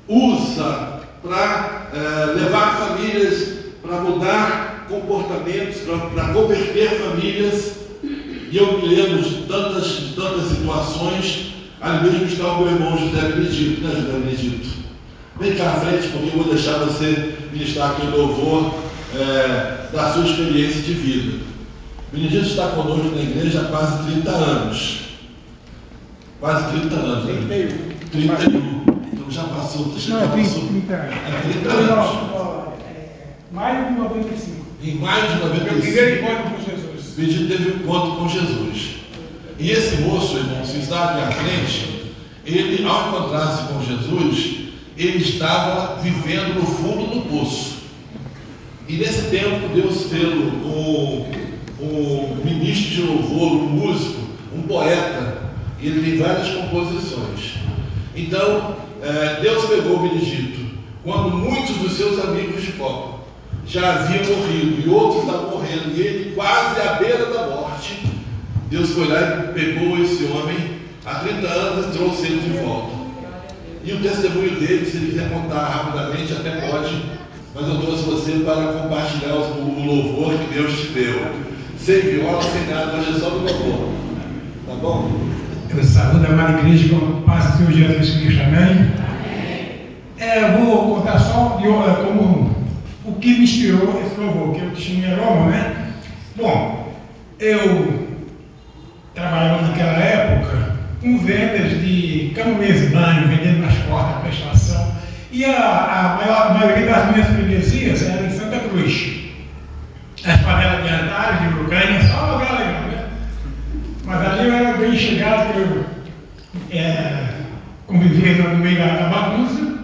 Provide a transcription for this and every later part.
usa para levar famílias, para mudar comportamentos, para converter famílias. E eu me lembro de tantas situações. Ali mesmo está o meu irmão José Benedito, né, José Benedito? Vem cá à frente, porque eu vou deixar você ministrar aqui o louvor da sua experiência de vida. Benedito está conosco na igreja há quase 30 anos. Quase 30 anos, né? 31. Então já passou, já passou. 30 anos. 30 anos. Maio de 95. Em maio de 95. Meu primeiro encontro com Jesus. Benedito teve um encontro com Jesus. E esse moço, irmão, se está aqui à frente, ele, ao encontrar-se com Jesus, ele estava vivendo no fundo do poço. E nesse tempo, Deus fez um ministro de louvor, um músico, um poeta. Ele tem várias composições. Então, Deus pegou o Benedito quando muitos dos seus amigos de Copa já haviam morrido e outros estavam morrendo, e ele quase à beira da morte. Deus foi lá e pegou esse homem há 30 anos e trouxe ele de volta. E o testemunho dele, se ele quiser contar rapidamente, até pode, mas eu trouxe você para compartilhar o louvor que Deus te deu. Sem viola, sem nada, hoje é só do louvor. Tá bom? Eu saúdo a amada igreja com a paz do Senhor Jesus Cristo, amém? Eu vou contar só como o que me inspirou esse louvor, que eu tinha em Roma, né? Bom, eu trabalhava naquela época com vendas de camomesa e banho, vendendo nas portas, prestação. E a maioria das minhas freguesias era em Santa Cruz. As favelas de Antares, de Uruguaiana, só lugar legal, né? Mas ali eu era bem chegado, que eu convivia no meio da bagunça.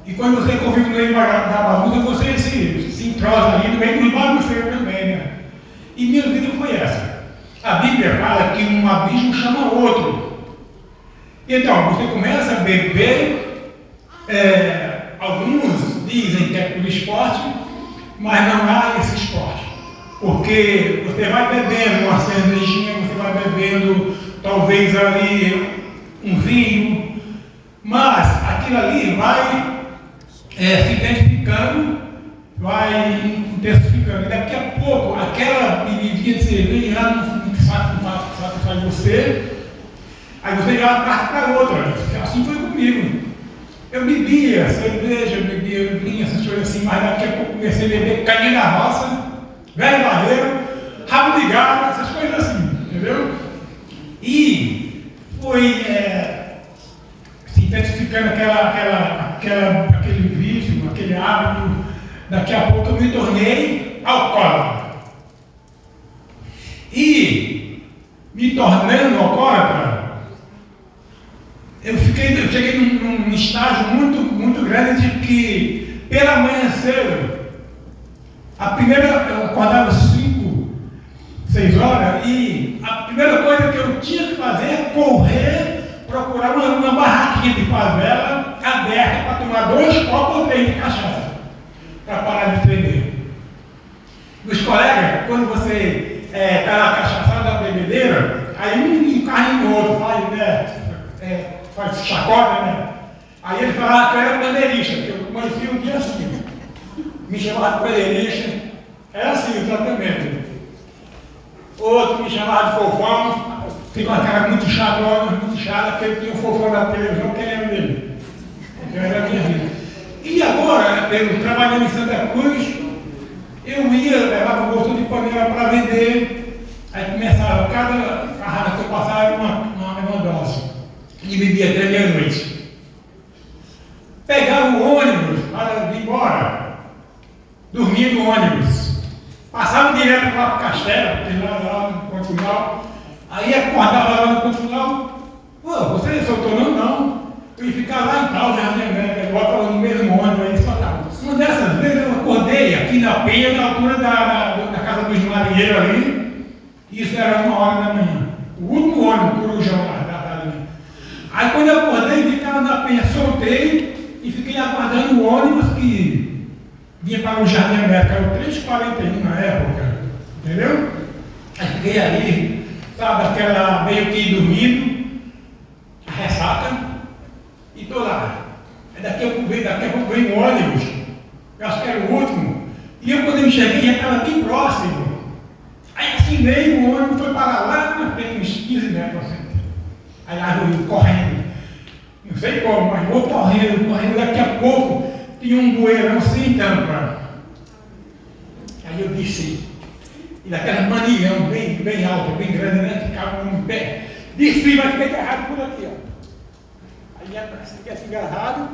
E quando você convive no meio da bagunça, você se entrosa ali no meio dos bagunceiros também, né? E minha vida foi essa. A Bíblia fala que um abismo chama outro. Então, você começa a beber, alguns dizem que é por esporte, mas não há esse esporte. Porque você vai bebendo uma cervejinha, você vai bebendo talvez ali um vinho, mas aquilo ali vai se intensificando, vai intensificando. E daqui a pouco, aquela bebidinha de cerveja já não satisfaz você, aí você já parte para outra. Assim foi comigo. Eu bebia cerveja, bebia vinho, essas coisas assim, mas daqui a pouco comecei a beber caninha da roça, velho barreiro, rabo de gado, essas coisas assim, entendeu? E foi se intensificando aquele vício, aquele hábito. Daqui a pouco eu me tornei alcoólatra. E me tornando alcoólatra, eu cheguei num estágio muito grande de que, pela manhã cedo, eu acordava 5, 6 horas, e a primeira coisa que eu tinha que fazer é correr, procurar uma barraquinha de favela aberta para tomar 2 copos ou 3 de cachaça, para parar de tremer. Meus colegas, quando você está na cachaçada da bebedeira, aí um encarna no outro, faz chacota, né? Aí ele falava que eu era bandeirista, que eu conhecia um dia assim, me chamava de bandeirista, era assim o tratamento. Outro me chamava de fofão, fica uma cara muito chata, porque ele tinha um fofão na televisão, quem lembra dele? Eu era a minha vida. E agora, eu trabalhando em Santa Cruz, eu ia, levava um bolso de panela para vender, aí começava, cada carrada que eu passava era uma dose, e bebia até meia-noite. Pegava o ônibus para ir embora, dormia no ônibus, passava direto lá para o Castelo, porque lá no Portugal, aí acordava lá no Portugal, você não soltou não, eu ia ficar lá em tal, bota no mesmo ônibus, aí só tava. Uma dessas vezes eu acordei aqui na Penha, na altura da casa dos marinheiros ali, isso era 1h da manhã, o último ônibus, Corujão lá da linha. Aí quando eu acordei, ficava na Penha, soltei e fiquei aguardando o ônibus que vinha para o Jardim América, era o 3h41 na época, entendeu? Aí fiquei ali, sabe, aquela meio que dormindo, a ressaca, e estou lá. Daqui a pouco veio um ônibus, eu acho que era o último, e eu quando eu cheguei já estava bem próximo. Aí assim veio o ônibus, foi para lá, na frente, uns 15 metros assim. Aí lá eu correndo, não sei como, mas vou correndo, daqui a pouco tinha um bueirão sem tampa. Aí eu desci, e daquelas manilhão bem alta, bem grande, né? Ficava um pé. Desci, mas fiquei agarrado por aqui, ó. Aí fiquei assim agarrado,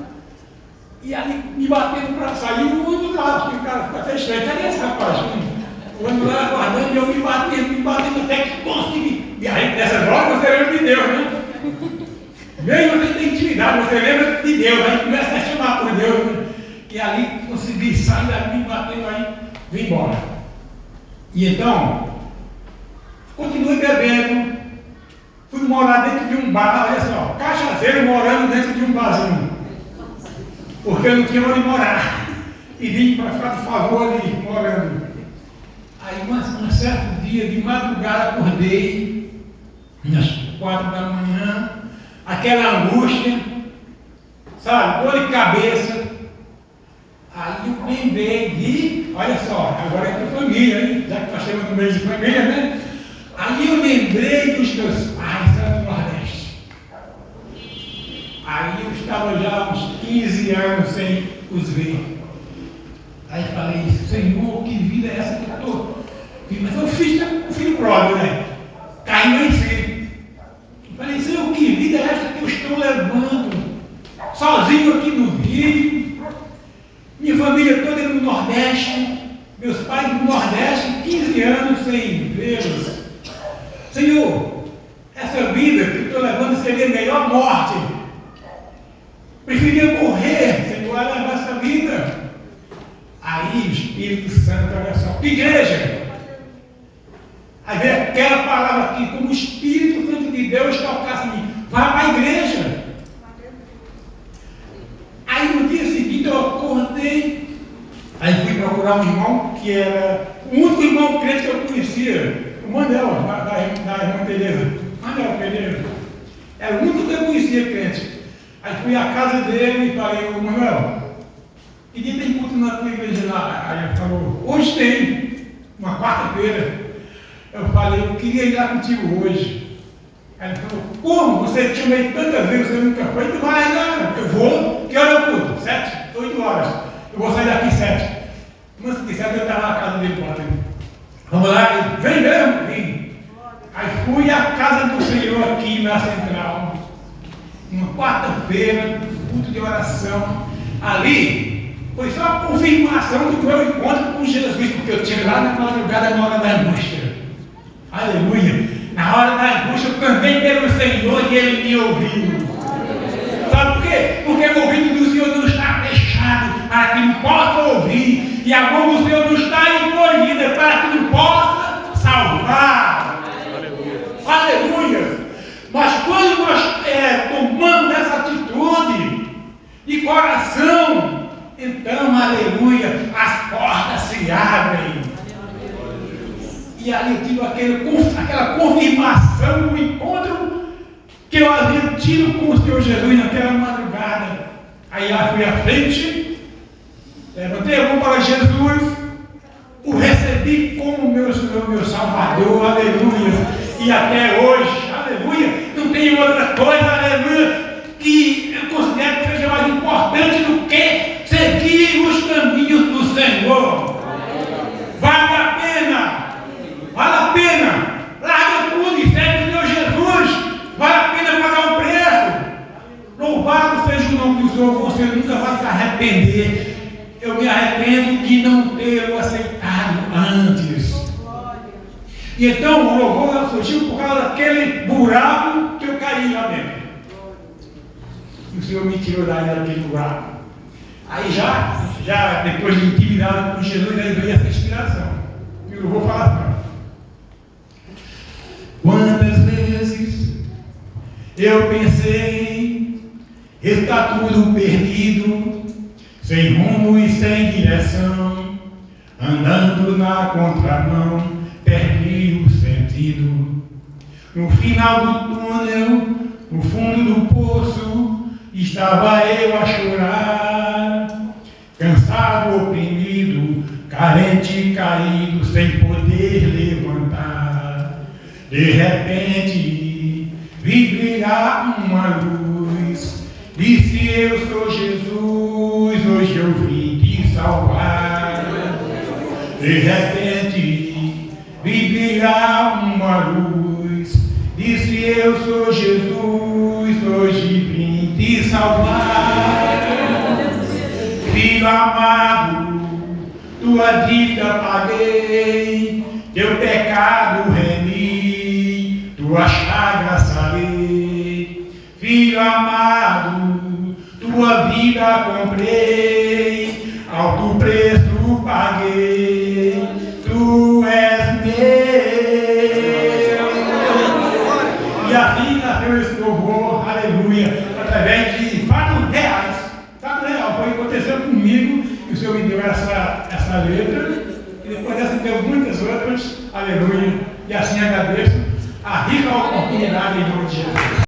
e ali me batendo para sair, o ônibus lá, porque o cara ficou até estranho. Cadê esse rapaz? O ônibus lá aguardando, e eu me batendo até que consegui. E aí, nessas horas, você lembra de Deus, né? Veio você tem intimidade, você lembra de Deus, aí começa a chamar por Deus, né? E ali consegui sair dali, me batendo aí, vim embora. E então, continuei bebendo, fui morar dentro de um bar, olha só, cachaceiro morando dentro de um barzinho, porque eu não tinha onde morar, e vim para ficar de favor ali, morando. Aí, um certo dia, de madrugada, acordei, às 4 da manhã, aquela angústia, sabe, dor de cabeça. Aí eu lembrei de, olha só, agora é com família, hein? Já que nós estamos no meio de família, né? Aí eu lembrei dos meus pais lá no Nordeste. Aí eu estava já há uns 15 anos sem os ver. Aí falei, Senhor, que vida é essa que eu estou? Mas eu fiz o filho próprio, né? Caiu em si. Falei, Senhor, que vida é essa que eu estou levando? Sozinho aqui no Rio. Minha família toda no Nordeste, meus pais no Nordeste, 15 anos sem vê-los. Senhor, essa vida que eu estou levando seria a melhor morte. Preferia morrer, Senhor, a levar essa vida. Aí o Espírito Santo, olha só, que igreja! Aí vem aquela palavra aqui, como o Espírito Santo de Deus tocasse em mim, vá para a igreja. Aí no dia seguinte eu acordei, aí fui procurar um irmão que era o único irmão crente que eu conhecia, o Manuel, da irmã Tereza. Manuel Pereira. Era o único que eu conhecia crente. Aí fui à casa dele e falei, ô Manuel, que dia tem culto na tua igreja lá? Aí ele falou, hoje tem, uma quarta-feira. Eu falei, eu queria ir lá contigo hoje. Aí ele falou, como? Você te chamei tantas vezes, você nunca foi? Tu vai lá, eu vou. Que hora eu culto? 7, 8 horas. Eu vou sair daqui 7. Mas de 7 eu estava na casa dele ontem. Vamos lá, ele, vem mesmo, vem. Aí fui à casa do Senhor aqui na Central. Uma quarta-feira, culto de oração. Ali foi só a confirmação do meu encontro com Jesus, porque eu tinha lá na madrugada, na hora da angústia. Aleluia! Na hora da angústia eu clamei pelo Senhor e Ele me ouviu. Sabe por quê? Porque o ouvido do Senhor não está fechado para que não possa ouvir, e a mão do Senhor não está encolhida para que não possa salvar. Aleluia! Mas quando nós tomamos essa atitude de coração, então, aleluia, as portas se abrem. E ali eu tive aquela confirmação do encontro que eu havia tido com o Senhor Jesus naquela madrugada. Aí lá fui à frente, levantei a mão para Jesus, o recebi como meu Senhor, meu Salvador, aleluia. E até hoje, aleluia, não tem outra coisa, aleluia, que eu considero que seja mais importante do que seguir os caminhos do Senhor. Vale a pena. Vale a pena, larga tudo e segue o Senhor Jesus. Vale a pena pagar um preço. Louvado seja o nome do Senhor. Você nunca vai se arrepender. Eu me arrependo de não ter o aceitado antes. E então o louvor surgiu por causa daquele buraco que eu caí lá dentro. E o Senhor me tirou daquele buraco. Aí já depois de intimidade com Jesus, aí veio essa inspiração. E eu vou falar para você. Quantas vezes eu pensei, está tudo perdido, sem rumo e sem direção, andando na contramão, perdi o sentido. No final do túnel, no fundo do poço, estava eu a chorar. cansado, oprimido, carente, caído, sem poder levantar. De repente, vi brilhar uma luz, disse: eu sou Jesus, hoje eu vim te salvar. De repente, vi brilhar uma luz, disse: eu sou Jesus, hoje vim te salvar. Filho amado, tua dívida paguei, teu pecado remi, tua chaga sarei. Filho amado, tua vida comprei, alto preço paguei, tu és meu. E assim nasceu esse louvor, aleluia, através de fatos reais. Fato real, foi o que aconteceu comigo, e o Senhor me deu essa letra, e depois dessa me deu muitas outras, aleluia, e assim agradeço a rica oportunidade em nome de Jesus.